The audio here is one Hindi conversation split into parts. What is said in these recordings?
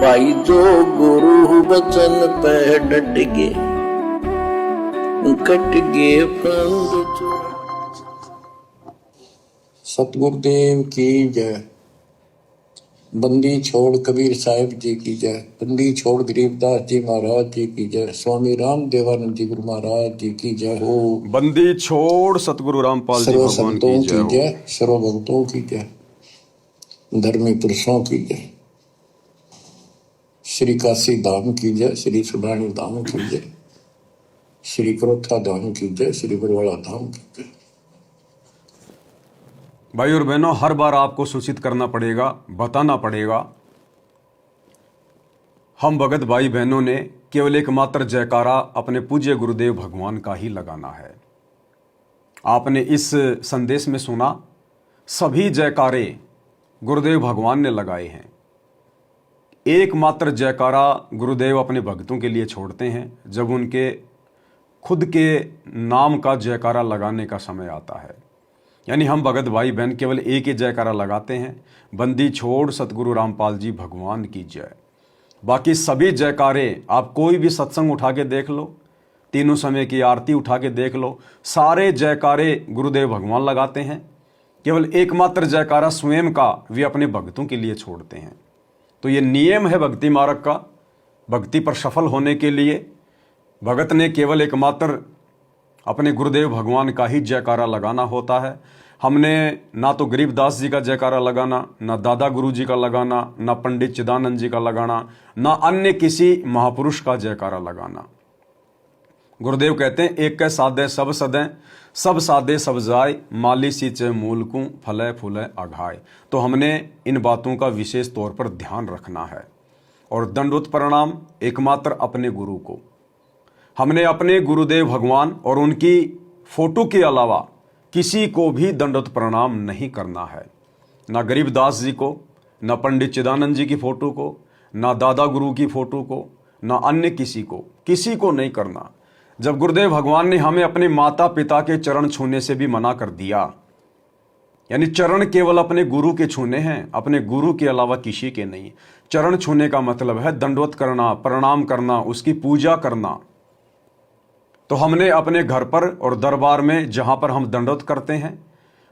भाई जो गुरु वचन पे डट गए, कट गए फंद। सतगुरुदेव की जय। बंदी छोड़ कबीर साहिब जी की जय। बंदी छोड़ गरीबदास जी महाराज जी की जय। स्वामी राम देवानंद जी गुरु महाराज जी की जय हो। बंदी छोड़ सतगुरु रामपाल जी भगवान की जय हो। सर्व भक्तों की जय। धर्मी पुरुषों की जय। श्री काशी धाम की जय। श्री सुडानी धाम की जय। श्री क्रोथा धाम की जय। श्री बरवाड़ा धाम की जय। भाई और बहनों, हर बार आपको सूचित करना पड़ेगा, बताना पड़ेगा, हम भगत भाई बहनों ने केवल एकमात्र जयकारा अपने पूज्य गुरुदेव भगवान का ही लगाना है। आपने इस संदेश में सुना, सभी जयकारे गुरुदेव भगवान ने लगाए हैं। एकमात्र जयकारा गुरुदेव अपने भक्तों के लिए छोड़ते हैं जब उनके खुद के नाम का जयकारा लगाने का समय आता है। यानी हम भगत भाई बहन केवल एक ही जयकारा लगाते हैं, बंदी छोड़ सतगुरु रामपाल जी भगवान की जय। बाकी सभी जयकारे आप कोई भी सत्संग उठा के देख लो, तीनों समय की आरती उठा के देख लो, सारे जयकारे गुरुदेव भगवान लगाते हैं। केवल एकमात्र जयकारा स्वयं का वे अपने भक्तों के लिए छोड़ते हैं। तो ये नियम है भक्ति मार्ग का। भक्ति पर सफल होने के लिए भगत ने केवल एकमात्र अपने गुरुदेव भगवान का ही जयकारा लगाना होता है। हमने ना तो गरीबदास जी का जयकारा लगाना, ना दादा गुरु जी का लगाना, ना पंडित चिदानंद जी का लगाना, ना अन्य किसी महापुरुष का जयकारा लगाना। गुरुदेव कहते हैं, एक कै साधे सब सदें, सब साधे सब जाय, माली सींचे मूलकू, फले फूले अघाय। तो हमने इन बातों का विशेष तौर पर ध्यान रखना है। और दंडवत प्रणाम एकमात्र अपने गुरु को। हमने अपने गुरुदेव भगवान और उनकी फोटो के अलावा किसी को भी दंडवत प्रणाम नहीं करना है। ना गरीबदास जी को, ना पंडित चिदानंद जी की फोटो को, ना दादा गुरु की फोटो को, ना अन्य किसी को नहीं करना। जब गुरुदेव भगवान ने हमें अपने माता पिता के चरण छूने से भी मना कर दिया, यानी चरण केवल अपने गुरु के छूने हैं, अपने गुरु के अलावा किसी के नहीं। चरण छूने का मतलब है दंडवत करना, प्रणाम करना, उसकी पूजा करना। तो हमने अपने घर पर और दरबार में जहां पर हम दंडवत करते हैं,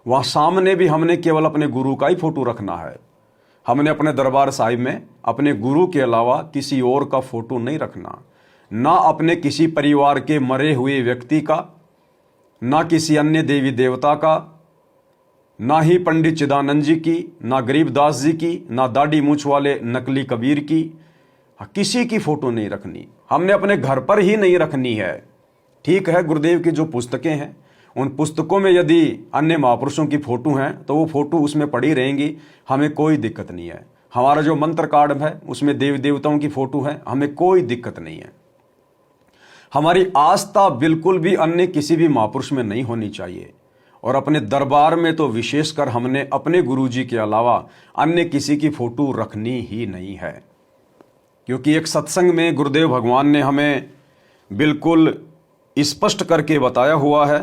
वहां सामने भी हमने केवल अपने गुरु का ही फोटो रखना है। हमने अपने दरबार साहिब में अपने गुरु के अलावा किसी और का फोटो नहीं रखना। ना अपने किसी परिवार के मरे हुए व्यक्ति का, ना किसी अन्य देवी देवता का, ना ही पंडित चिदानंद जी की, ना गरीबदास जी की, ना दाढ़ी मूछ वाले नकली कबीर की, किसी की फोटो नहीं रखनी। हमने अपने घर पर ही नहीं रखनी है। ठीक है, गुरुदेव की जो पुस्तकें हैं, उन पुस्तकों में यदि अन्य महापुरुषों की फोटो हैं तो वो फोटो उसमें पड़ी रहेंगी, हमें कोई दिक्कत नहीं है। हमारा जो मंत्र कार्ड है उसमें देवी देवताओं की फोटो है, हमें कोई दिक्कत नहीं है। हमारी आस्था बिल्कुल भी अन्य किसी भी महापुरुष में नहीं होनी चाहिए। और अपने दरबार में तो विशेषकर हमने अपने गुरुजी के अलावा अन्य किसी की फोटो रखनी ही नहीं है। क्योंकि एक सत्संग में गुरुदेव भगवान ने हमें बिल्कुल स्पष्ट करके बताया हुआ है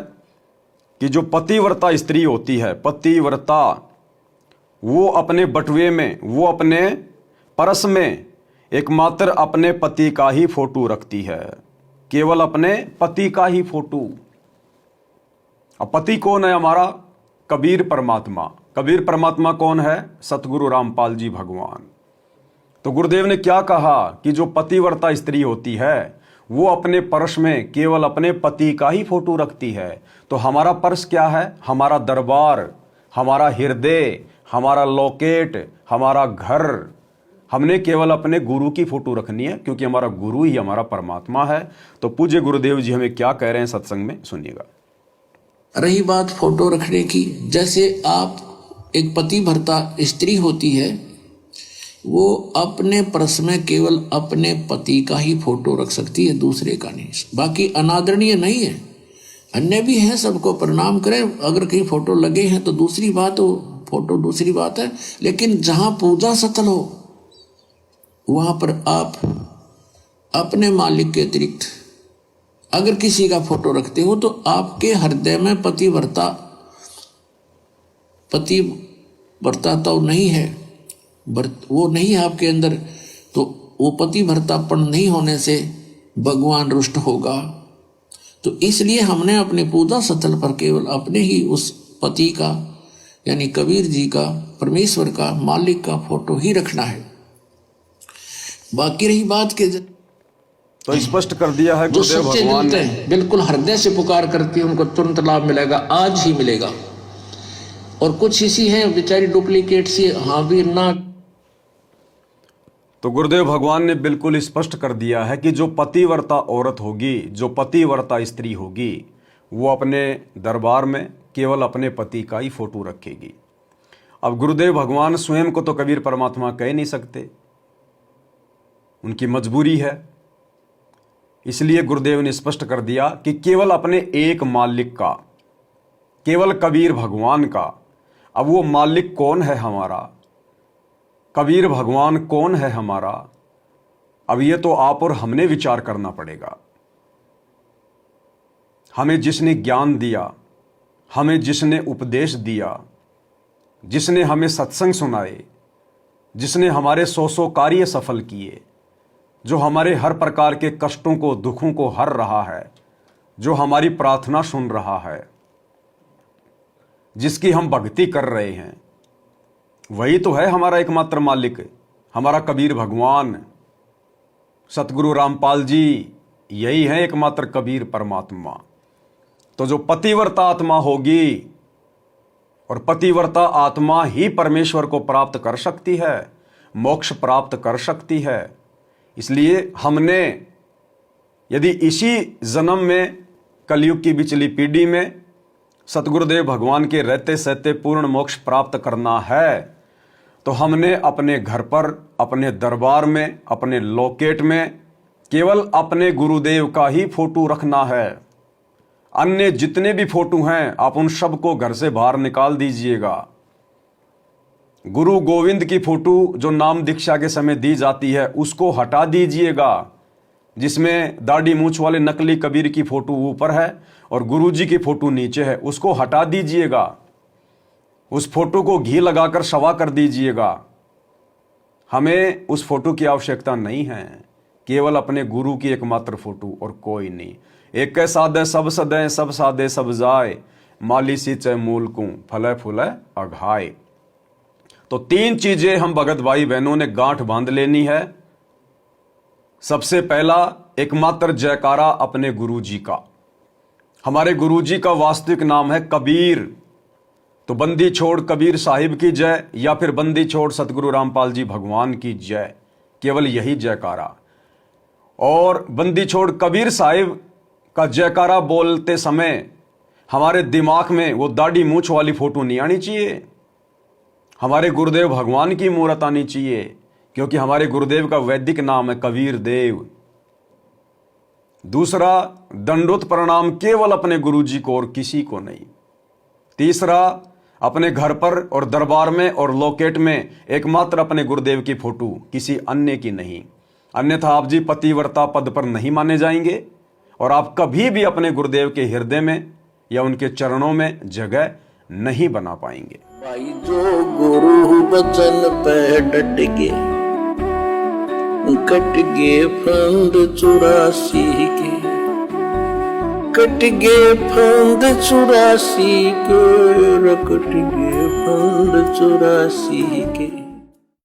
कि जो पतिव्रता स्त्री होती है, पतिव्रता, वो अपने बटुए में, वो अपने परस में एकमात्र अपने पति का ही फोटो रखती है, केवल अपने पति का ही फोटो। अब पति कौन है हमारा? कबीर परमात्मा। कबीर परमात्मा कौन है? सतगुरु रामपाल जी भगवान। तो गुरुदेव ने क्या कहा कि जो पतिव्रता स्त्री होती है वो अपने पर्स में केवल अपने पति का ही फोटो रखती है। तो हमारा पर्स क्या है? हमारा दरबार, हमारा हृदय, हमारा लॉकेट, हमारा घर। हमने केवल अपने गुरु की फोटो रखनी है, क्योंकि हमारा गुरु ही हमारा परमात्मा है। तो पूज्य गुरुदेव जी हमें क्या कह रहे हैं सत्संग में, सुनिएगा। रही बात फोटो रखने की, जैसे आप एक पति भर्ता स्त्री होती है, वो अपने पर्स में केवल अपने पति का ही फोटो रख सकती है, दूसरे का नहीं। बाकी अनादरणीय नहीं है, अन्य भी है, सबको प्रणाम करें। अगर कहीं फोटो लगे हैं तो दूसरी बात हो, फोटो दूसरी बात है। लेकिन जहां पूजा स्थल हो वहां पर आप अपने मालिक के अतिरिक्त अगर किसी का फोटो रखते हो तो आपके हृदय में पतिव्रता तो नहीं है, वो नहीं है आपके अंदर तो वो पतिव्रतापन नहीं होने से भगवान रुष्ट होगा। तो इसलिए हमने अपने पूजा स्थल पर केवल अपने ही उस पति का यानी कबीर जी का, परमेश्वर का, मालिक का फोटो ही रखना है। बाकी रही बात के तो स्पष्ट कर दिया है जो गुरुदेव सच्चे भगवान मिलते ने। हैं, बिल्कुल हृदय से पुकार करती है, उनको तुरंत लाभ मिलेगा, आज ही मिलेगा। और कुछ इसी हैं बेचारी डुप्लीकेट सी, हाँ भी ना। तो गुरुदेव भगवान ने बिल्कुल स्पष्ट कर दिया है कि जो पतिव्रता औरत होगी, जो पतिव्रता स्त्री होगी, वो अपने दरबार में केवल अपने पति का ही फोटो रखेगी। अब गुरुदेव भगवान स्वयं को तो कबीर परमात्मा कह नहीं सकते, उनकी मजबूरी है, इसलिए गुरुदेव ने स्पष्ट कर दिया कि केवल अपने एक मालिक का, केवल कबीर भगवान का। अब वो मालिक कौन है हमारा, कबीर भगवान कौन है हमारा, अब ये तो आप और हमने विचार करना पड़ेगा। हमें जिसने ज्ञान दिया, हमें जिसने उपदेश दिया, जिसने हमें सत्संग सुनाए, जिसने हमारे 100 कार्य सफल किए, जो हमारे हर प्रकार के कष्टों को, दुखों को हर रहा है, जो हमारी प्रार्थना सुन रहा है, जिसकी हम भक्ति कर रहे हैं, वही तो है हमारा एकमात्र मालिक, हमारा कबीर भगवान, सतगुरु रामपाल जी, यही है एकमात्र कबीर परमात्मा। तो जो पतिव्रता आत्मा होगी, और पतिव्रता आत्मा ही परमेश्वर को प्राप्त कर सकती है, मोक्ष प्राप्त कर सकती है। इसलिए हमने यदि इसी जन्म में, कलयुग की बिचली पीढ़ी में सतगुरुदेव भगवान के रहते सहते पूर्ण मोक्ष प्राप्त करना है, तो हमने अपने घर पर, अपने दरबार में, अपने लॉकेट में केवल अपने गुरुदेव का ही फोटो रखना है। अन्य जितने भी फोटो हैं, आप उन सबको घर से बाहर निकाल दीजिएगा। गुरु गोविंद की फोटो जो नाम दीक्षा के समय दी जाती है, उसको हटा दीजिएगा, जिसमें दाढ़ी मूछ वाले नकली कबीर की फोटो ऊपर है और गुरु जी की फोटो नीचे है, उसको हटा दीजिएगा। उस फोटो को घी लगाकर शवा कर दीजिएगा। हमें उस फोटो की आवश्यकता नहीं है, केवल अपने गुरु की एकमात्र फोटो और कोई नहीं। एक सादे सब सदै, सब सादे सब जाए, माली सींचे मूल को, फले फूले अघाए। तो 3 चीजें हम भगत भाई बहनों ने गांठ बांध लेनी है। सबसे पहला, एकमात्र जयकारा अपने गुरु जी का। हमारे गुरु जी का वास्तविक नाम है कबीर। तो बंदी छोड़ कबीर साहिब की जय, या फिर बंदी छोड़ सतगुरु रामपाल जी भगवान की जय, केवल यही जयकारा। और बंदी छोड़ कबीर साहिब का जयकारा बोलते समय हमारे दिमाग में वो दाढ़ी मूछ वाली फोटो नहीं आनी चाहिए, हमारे गुरुदेव भगवान की मूर्त आनी चाहिए, क्योंकि हमारे गुरुदेव का वैदिक नाम है कबीर देव। दूसरा, दंडोत प्रणाम केवल अपने गुरु जी को और किसी को नहीं। तीसरा, अपने घर पर और दरबार में और लॉकेट में एकमात्र अपने गुरुदेव की फोटो, किसी अन्य की नहीं। अन्यथा आप जी पतिव्रता पद पर नहीं माने जाएंगे और आप कभी भी अपने गुरुदेव के हृदय में या उनके चरणों में जगह नहीं बना पाएंगे। भाई जो गुरु बचन पे डट के, कट गे फंद 84 के, कट गे फंद 84 के, कट गे फंद 84 के।